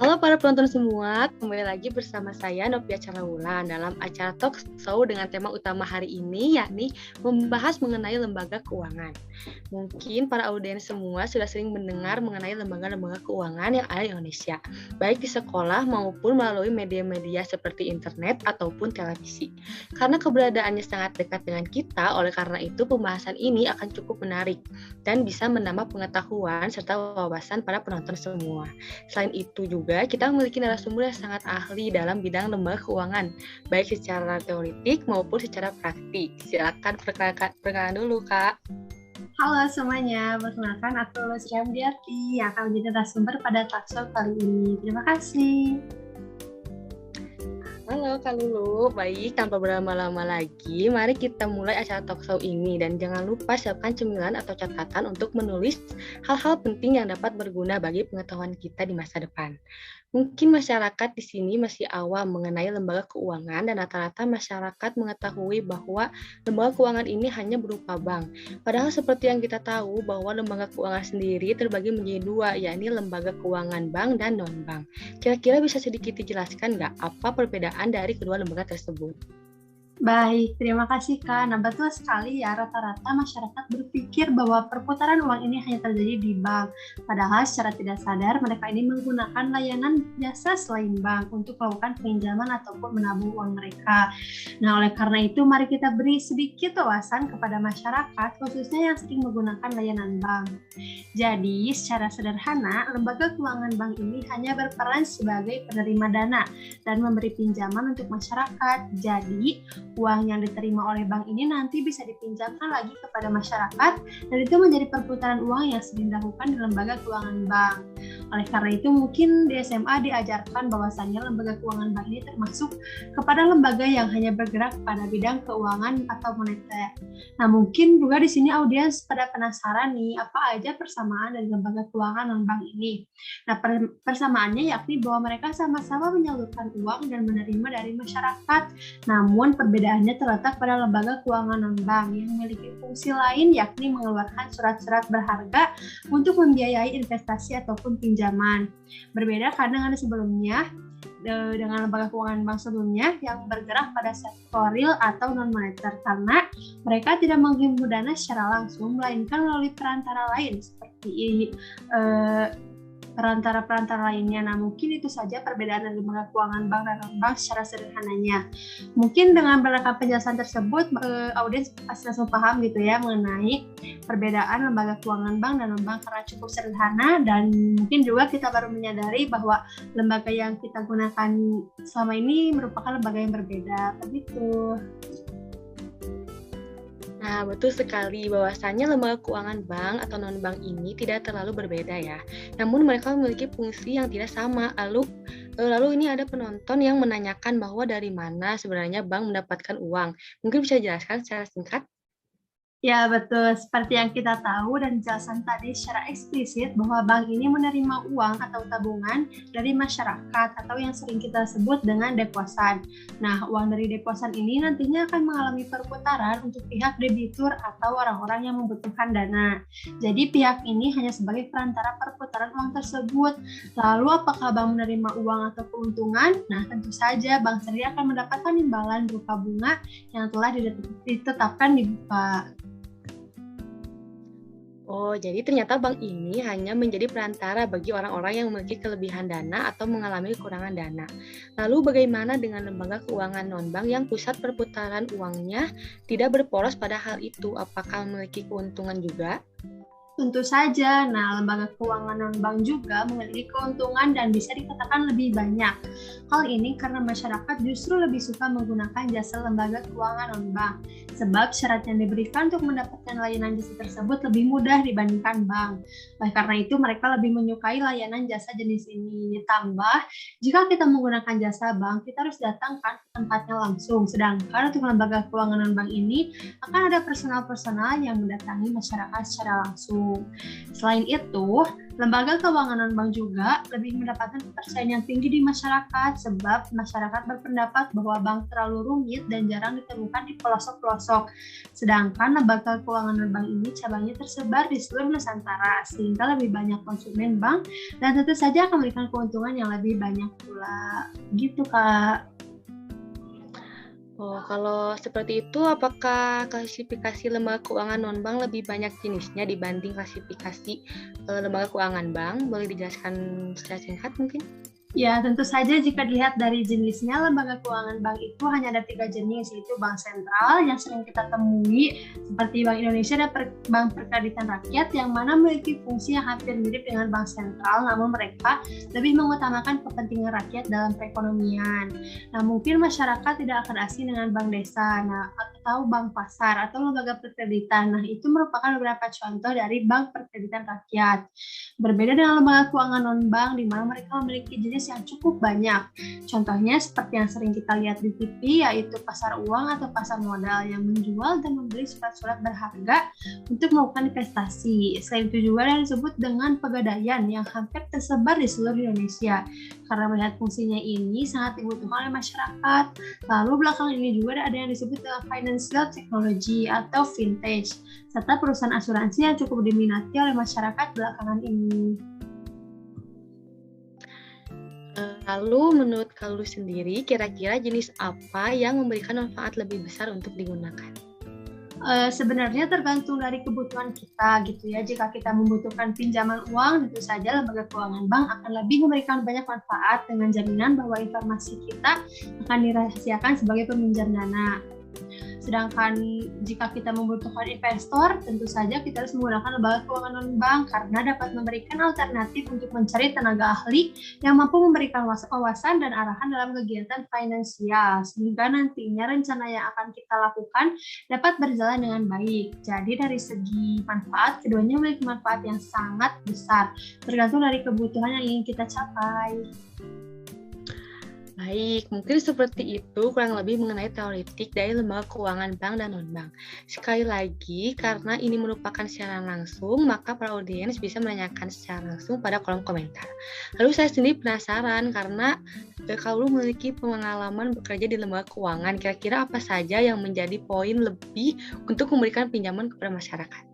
Halo para penonton semua, kembali lagi bersama saya Novia Carlawulan dalam acara Talk Show dengan tema utama hari ini, yakni membahas mengenai lembaga keuangan. Mungkin para audiens semua sudah sering mendengar mengenai lembaga-lembaga keuangan yang ada di Indonesia, baik di sekolah maupun melalui media-media seperti internet ataupun televisi. Karena keberadaannya sangat dekat dengan kita, oleh karena itu pembahasan ini akan cukup menarik dan bisa menambah pengetahuan serta wawasan para penonton semua. Selain itu juga kita memiliki narasumber yang sangat ahli dalam bidang lembaga keuangan, baik secara teoritik maupun secara praktik. Silakan perkenalan dulu, Kak. Halo semuanya, perkenalkan aku Luz Ramdiarti yang akan menjadi narasumber pada talkshow kali ini. Terima kasih. Halo Kak Lulu, baik tanpa berlama-lama lagi, mari kita mulai acara talkshow ini dan jangan lupa siapkan cemilan atau catatan untuk menulis hal-hal penting yang dapat berguna bagi pengetahuan kita di masa depan. Mungkin masyarakat di sini masih awam mengenai lembaga keuangan dan rata-rata masyarakat mengetahui bahwa lembaga keuangan ini hanya berupa bank. Padahal seperti yang kita tahu bahwa lembaga keuangan sendiri terbagi menjadi dua, yakni lembaga keuangan bank dan non-bank. Kira-kira bisa sedikit dijelaskan nggak apa perbedaan dari kedua lembaga tersebut? Baik, terima kasih Kak. Nah, betul sekali ya, rata-rata masyarakat berpikir bahwa perputaran uang ini hanya terjadi di bank. Padahal secara tidak sadar mereka ini menggunakan layanan jasa selain bank untuk melakukan pinjaman ataupun menabung uang mereka. Nah, oleh karena itu mari kita beri sedikit wawasan kepada masyarakat, khususnya yang sering menggunakan layanan bank. Jadi, secara sederhana, lembaga keuangan bank ini hanya berperan sebagai penerima dana dan memberi pinjaman untuk masyarakat. Jadi, uang yang diterima oleh bank ini nanti bisa dipinjamkan lagi kepada masyarakat dan itu menjadi perputaran uang yang sering dilakukan di lembaga keuangan bank. Oleh karena itu mungkin di SMA diajarkan bahwasannya lembaga keuangan bank ini termasuk kepada lembaga yang hanya bergerak pada bidang keuangan atau moneter. Nah, mungkin juga di sini audiens pada penasaran nih, apa aja persamaan dari lembaga keuangan non-bank ini. Nah, persamaannya yakni bahwa mereka sama-sama menyalurkan uang dan menerima dari masyarakat. Namun perbedaannya terletak pada lembaga keuangan non-bank yang memiliki fungsi lain yakni mengeluarkan surat-surat berharga untuk membiayai investasi ataupun pinjaman. Berbeda karena dengan sebelumnya dengan lembaga keuangan bank sebelumnya yang bergerak pada sektor real atau non-moneter karena mereka tidak menghimpun dana secara langsung melainkan melalui perantara lain seperti perantara-perantara lainnya. Nah, mungkin itu saja perbedaan dari lembaga keuangan bank dan non-bank secara sederhananya. Mungkin dengan beragam penjelasan tersebut, audiens pasti langsung paham gitu ya mengenai perbedaan lembaga keuangan bank dan non-bank karena cukup sederhana dan mungkin juga kita baru menyadari bahwa lembaga yang kita gunakan selama ini merupakan lembaga yang berbeda. Begitu. Nah, betul sekali bahwasannya lembaga keuangan bank atau non-bank ini tidak terlalu berbeda ya. Namun mereka memiliki fungsi yang tidak sama. Lalu ini ada penonton yang menanyakan bahwa dari mana sebenarnya bank mendapatkan uang. Mungkin bisa dijelaskan secara singkat? Ya, betul. Seperti yang kita tahu dan dijelaskan tadi secara eksplisit bahwa bank ini menerima uang atau tabungan dari masyarakat atau yang sering kita sebut dengan deposan. Nah, uang dari deposan ini nantinya akan mengalami perputaran untuk pihak debitur atau orang-orang yang membutuhkan dana. Jadi, pihak ini hanya sebagai perantara perputaran uang tersebut. Lalu, apakah bank menerima uang atau keuntungan? Nah, tentu saja bank sendiri akan mendapatkan imbalan berupa bunga yang telah ditetapkan di bank. Oh, jadi ternyata bank ini hanya menjadi perantara bagi orang-orang yang memiliki kelebihan dana atau mengalami kekurangan dana. Lalu bagaimana dengan lembaga keuangan non-bank yang pusat perputaran uangnya tidak berporos pada hal itu? Apakah memiliki keuntungan juga? Tentu saja, nah lembaga keuangan non-bank juga memiliki keuntungan dan bisa dikatakan lebih banyak. Hal ini karena masyarakat justru lebih suka menggunakan jasa lembaga keuangan non-bank, sebab syarat yang diberikan untuk mendapatkan layanan jasa tersebut lebih mudah dibandingkan bank. Oleh karena itu, mereka lebih menyukai layanan jasa jenis ini. Ditambah, jika kita menggunakan jasa bank, kita harus datangkan ke tempatnya langsung. Sedangkan untuk lembaga keuangan non-bank ini, akan ada personal-personal yang mendatangi masyarakat secara langsung. berlangsung. Selain itu, lembaga keuangan non-bank juga lebih mendapatkan kepercayaan yang tinggi di masyarakat sebab masyarakat berpendapat bahwa bank terlalu rumit dan jarang ditemukan di pelosok-pelosok. Sedangkan lembaga keuangan non-bank ini cabangnya tersebar di seluruh Nusantara sehingga lebih banyak konsumen bank dan tentu saja akan memberikan keuntungan yang lebih banyak pula. Gitu, Kak. Oh, kalau seperti itu, apakah klasifikasi lembaga keuangan non-bank lebih banyak jenisnya dibanding klasifikasi lembaga keuangan bank? Boleh dijelaskan secara singkat mungkin? Ya, tentu saja jika dilihat dari jenisnya, lembaga keuangan bank itu hanya ada 3 jenis, yaitu bank sentral yang sering kita temui seperti Bank Indonesia dan Bank Perkreditan Rakyat yang mana memiliki fungsi yang hampir mirip dengan bank sentral, namun mereka lebih mengutamakan kepentingan rakyat dalam perekonomian. Nah, mungkin masyarakat tidak akan asing dengan bank desa, atau bank pasar, atau lembaga perkreditan. Nah, itu merupakan beberapa contoh dari bank perkreditan rakyat. Berbeda dengan lembaga keuangan non-bank, di mana mereka memiliki jenis yang cukup banyak. Contohnya seperti yang sering kita lihat di TV, yaitu pasar uang atau pasar modal yang menjual dan membeli surat-surat berharga untuk melakukan investasi. Selain itu juga yang disebut dengan pegadaian yang hampir tersebar di seluruh Indonesia. Karena melihat fungsinya ini sangat dibutuhkan oleh masyarakat. Lalu belakangan ini juga ada yang disebut dengan financial technology atau fintech, serta perusahaan asuransi yang cukup diminati oleh masyarakat belakangan ini. Lalu menurut Kalu sendiri, kira-kira jenis apa yang memberikan manfaat lebih besar untuk digunakan? Sebenarnya tergantung dari kebutuhan kita gitu ya. Jika kita membutuhkan pinjaman uang, tentu saja lembaga keuangan bank akan lebih memberikan banyak manfaat dengan jaminan bahwa informasi kita akan dirahasiakan sebagai peminjam dana. Sedangkan jika kita membutuhkan investor, tentu saja kita harus menggunakan lembaga keuangan non-bank karena dapat memberikan alternatif untuk mencari tenaga ahli yang mampu memberikan wawasan dan arahan dalam kegiatan finansial, sehingga nantinya rencana yang akan kita lakukan dapat berjalan dengan baik. Jadi dari segi manfaat, keduanya memiliki manfaat yang sangat besar, tergantung dari kebutuhan yang ingin kita capai. Baik, mungkin seperti itu kurang lebih mengenai teoretik dari lembaga keuangan bank dan non-bank. Sekali lagi, karena ini merupakan siaran langsung, maka para audiens bisa menanyakan secara langsung pada kolom komentar. Lalu saya sendiri penasaran karena kalau memiliki pengalaman bekerja di lembaga keuangan, kira-kira apa saja yang menjadi poin lebih untuk memberikan pinjaman kepada masyarakat?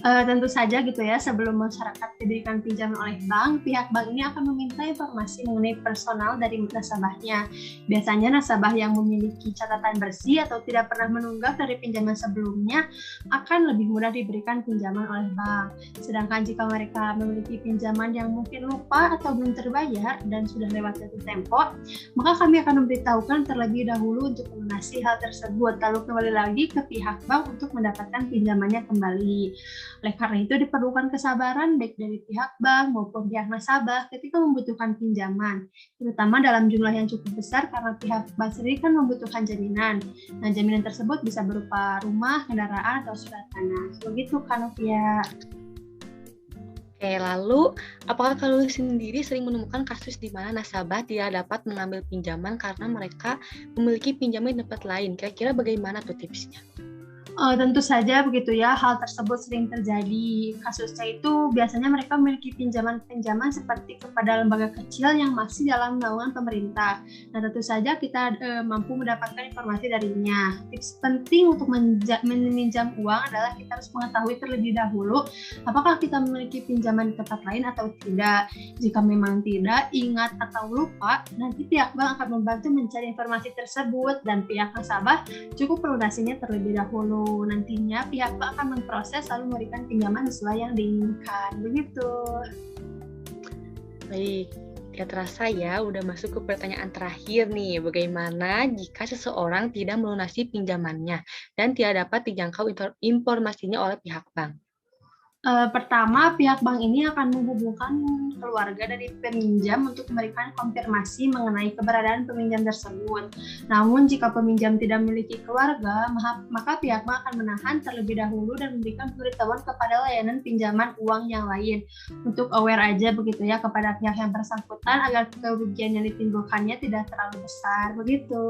Tentu saja gitu ya, sebelum masyarakat diberikan pinjaman oleh bank, pihak bank ini akan meminta informasi mengenai personal dari nasabahnya. Biasanya nasabah yang memiliki catatan bersih atau tidak pernah menunggak dari pinjaman sebelumnya akan lebih mudah diberikan pinjaman oleh bank. Sedangkan jika mereka memiliki pinjaman yang mungkin lupa atau belum terbayar dan sudah lewat jatuh tempo, maka kami akan memberitahukan terlebih dahulu untuk melunasi hal tersebut, lalu kembali lagi ke pihak bank untuk mendapatkan pinjamannya kembali. Oleh karena itu diperlukan kesabaran baik dari pihak bank maupun pihak nasabah ketika membutuhkan pinjaman, terutama dalam jumlah yang cukup besar karena pihak bank sendiri kan membutuhkan jaminan. Nah, jaminan tersebut bisa berupa rumah, kendaraan, atau surat tanah. Begitu kan, Novia? Oke, lalu apakah Kalu sendiri sering menemukan kasus di mana nasabah tidak dapat mengambil pinjaman karena mereka memiliki pinjaman di tempat lain? Kira-kira bagaimana tuh tipsnya? Tentu saja begitu ya, hal tersebut sering terjadi. Kasusnya itu biasanya mereka memiliki pinjaman-pinjaman seperti kepada lembaga kecil yang masih dalam naungan pemerintah. Nah, tentu saja kita mampu mendapatkan informasi darinya. Tips penting untuk meminjam uang adalah kita harus mengetahui terlebih dahulu apakah kita memiliki pinjaman di tempat lain atau tidak. Jika memang tidak, ingat atau lupa, nanti pihak bank akan membantu mencari informasi tersebut dan pihak nasabah cukup melunasinya terlebih dahulu. Nantinya pihak bank akan memproses lalu memberikan pinjaman sesuai yang diinginkan. Begitu. Baik, tidak terasa ya udah masuk ke pertanyaan terakhir nih. Bagaimana jika seseorang tidak melunasi pinjamannya dan tidak dapat dijangkau informasinya oleh pihak bank? Pertama, pihak bank ini akan menghubungkan keluarga dari peminjam untuk memberikan konfirmasi mengenai keberadaan peminjam tersebut. Namun, jika peminjam tidak memiliki keluarga, maka pihak bank akan menahan terlebih dahulu dan memberikan pemberitahuan kepada layanan pinjaman uang yang lain. Untuk aware aja begitu ya kepada pihak yang bersangkutan agar kerugian yang ditimbulkannya tidak terlalu besar. Begitu.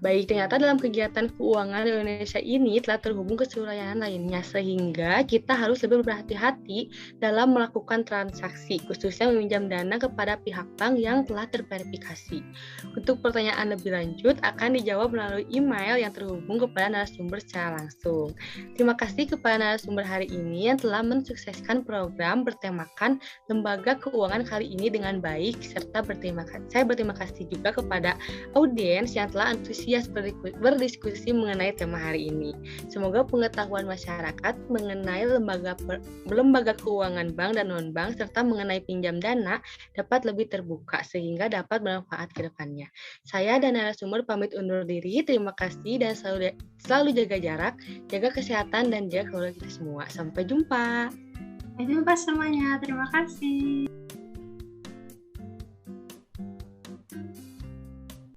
Baik, ternyata dalam kegiatan keuangan di Indonesia ini telah terhubung ke seluruh layanan lainnya, sehingga kita harus lebih berhati-hati dalam melakukan transaksi, khususnya meminjam dana kepada pihak bank yang telah terverifikasi. Untuk pertanyaan lebih lanjut, akan dijawab melalui email yang terhubung kepada narasumber secara langsung. Terima kasih kepada narasumber hari ini yang telah mensukseskan program bertemakan Lembaga Keuangan kali ini dengan baik, serta saya berterima kasih juga kepada audiens yang telah antusias berdiskusi mengenai tema hari ini. Semoga pengetahuan masyarakat mengenai lembaga keuangan bank dan non-bank serta mengenai pinjam dana dapat lebih terbuka sehingga dapat bermanfaat ke depannya. Saya dan narasumber pamit undur diri. Terima kasih dan selalu jaga jarak, jaga kesehatan dan jaga keluarga kita semua. Sampai jumpa. Sampai jumpa semuanya. Terima kasih.